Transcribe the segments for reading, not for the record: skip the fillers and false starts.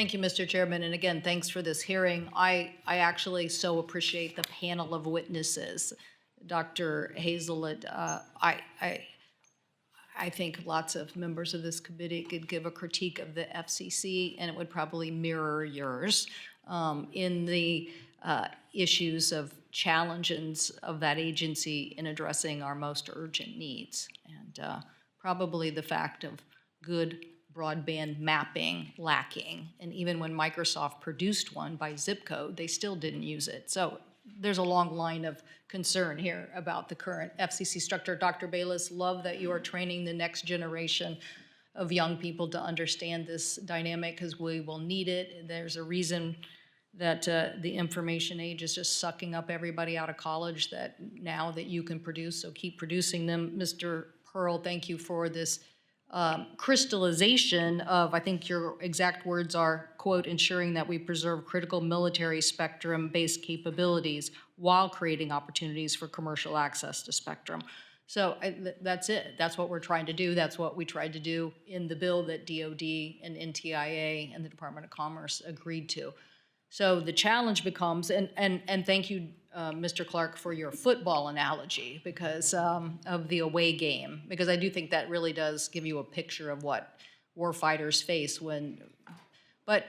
Thank you, Mr. Chairman. And again, thanks for this hearing. I actually so appreciate the panel of witnesses. Dr. Hazelit, I think lots of members of this committee could give a critique of the FCC, and it would probably mirror yours in the issues of challenges of that agency in addressing our most urgent needs. And probably the fact of good broadband mapping lacking. And even when Microsoft produced one by zip code, they still didn't use it. So there's a long line of concern here about the current FCC structure. Dr. Bayless, love that you are training the next generation of young people to understand this dynamic, because we will need it. There's a reason that the information age is just sucking up everybody out of college that now that you can produce, so keep producing them. Mr. Pearl, thank you for this crystallization of, I think your exact words are, quote, ensuring that we preserve critical military spectrum-based capabilities while creating opportunities for commercial access to spectrum. So that's it. That's what we're trying to do. That's what we tried to do in the bill that DOD and NTIA and the Department of Commerce agreed to. So the challenge becomes, and thank you, Mr. Clark, for your football analogy because of the away game, because I do think that really does give you a picture of what warfighters face when. But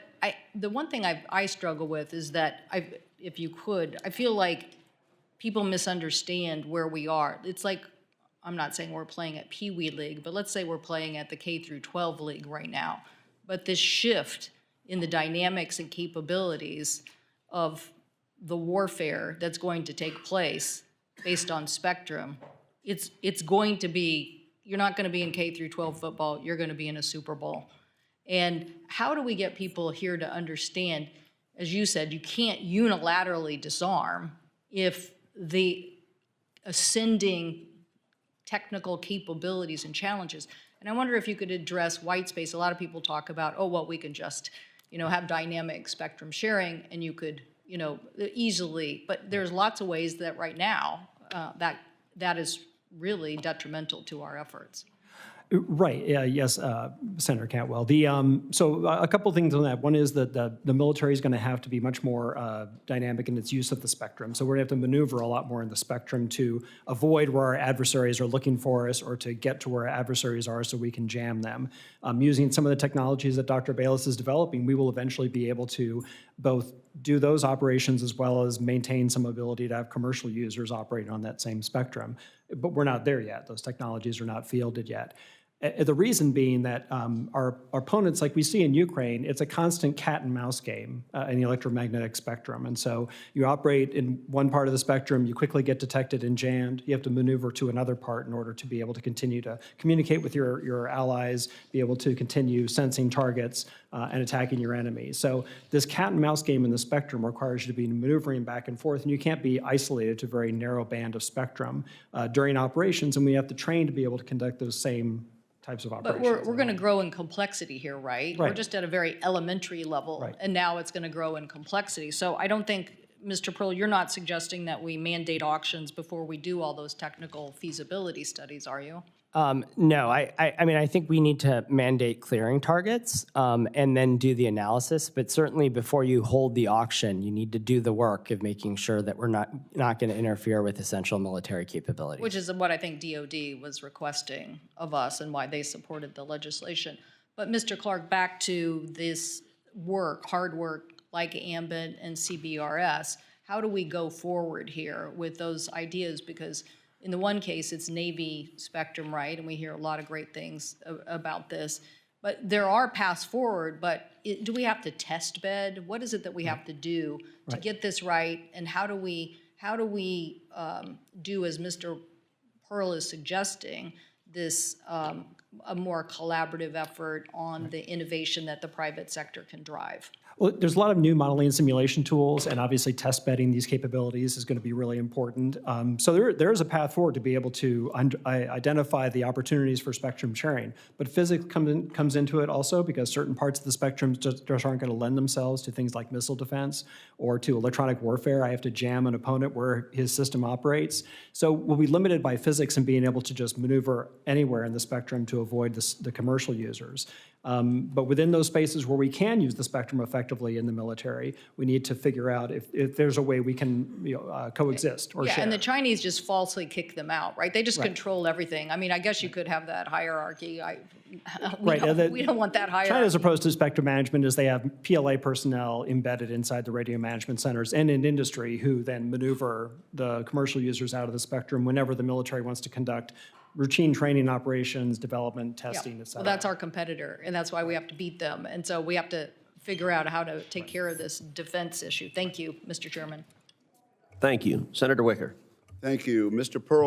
the one thing I struggle with is that if you could, I feel like people misunderstand where we are. It's like, I'm not saying we're playing at Pee Wee League, but let's say we're playing at the K through 12 league right now. But this shift in the dynamics and capabilities of the warfare that's going to take place based on spectrum, it's going to be, you're not going to be in K through 12 football, you're going to be in a Super Bowl. And how do we get people here to understand, as you said, you can't unilaterally disarm if the ascending technical capabilities and challenges. And I wonder if you could address white space. A lot of people talk about, oh, well, we can just, have dynamic spectrum sharing and you could, easily, but there's lots of ways that right now that is really detrimental to our efforts. Right. Yes, Senator Cantwell. So a couple of things on that. One is that the military is going to have to be much more dynamic in its use of the spectrum. So we're going to have to maneuver a lot more in the spectrum to avoid where our adversaries are looking for us or to get to where our adversaries are so we can jam them. Using some of the technologies that Dr. Bayless is developing, we will eventually be able to both do those operations as well as maintain some ability to have commercial users operating on that same spectrum. But we're not there yet. Those technologies are not fielded yet. The reason being that our opponents, like we see in Ukraine, it's a constant cat and mouse game in the electromagnetic spectrum. And so you operate in one part of the spectrum, you quickly get detected and jammed. You have to maneuver to another part in order to be able to continue to communicate with your allies, be able to continue sensing targets and attacking your enemies. So this cat and mouse game in the spectrum requires you to be maneuvering back and forth, and you can't be isolated to a very narrow band of spectrum during operations, and we have to train to be able to conduct those same types of operations. But we're going to grow in complexity here, right? We're just at a very elementary level, and now it's going to grow in complexity. So I don't think, Mr. Pearl, you're not suggesting that we mandate auctions before we do all those technical feasibility studies, are you? No, I mean, I think we need to mandate clearing targets and then do the analysis. But certainly before you hold the auction, you need to do the work of making sure that we're not going to interfere with essential military capabilities. Which is what I think DOD was requesting of us and why they supported the legislation. But Mr. Clark, back to this work, hard work like AMBIT and CBRS, how do we go forward here with those ideas? Because in the one case, it's Navy spectrum, right? And we hear a lot of great things about this. But there are paths forward, but do we have to test bed? What is it that we have to do to get this right? And how do we do, as Mr. Pearl is suggesting, this a more collaborative effort on the innovation that the private sector can drive? Well, there's a lot of new modeling and simulation tools, and obviously test bedding these capabilities is going to be really important. So there is a path forward to be able to identify the opportunities for spectrum sharing. But physics comes into it also, because certain parts of the spectrum just aren't going to lend themselves to things like missile defense or to electronic warfare. I have to jam an opponent where his system operates. So we'll be limited by physics and being able to just maneuver anywhere in the spectrum to avoid the commercial users. But within those spaces where we can use the spectrum effectively in the military, we need to figure out if there's a way we can coexist or Yeah, share. and the Chinese just falsely kick them out, right? They just control everything. I mean, I guess you could have that hierarchy. We don't want that hierarchy. China's approach to spectrum management is they have PLA personnel embedded inside the radio management centers and in industry who then maneuver the commercial users out of the spectrum whenever the military wants to conduct routine training operations, development, testing, et cetera. Well, that's our competitor, and that's why we have to beat them. And so we have to figure out how to take care of this defense issue. Thank you, Mr. Chairman. Thank you. Senator Wicker. Thank you. Mr. Pearl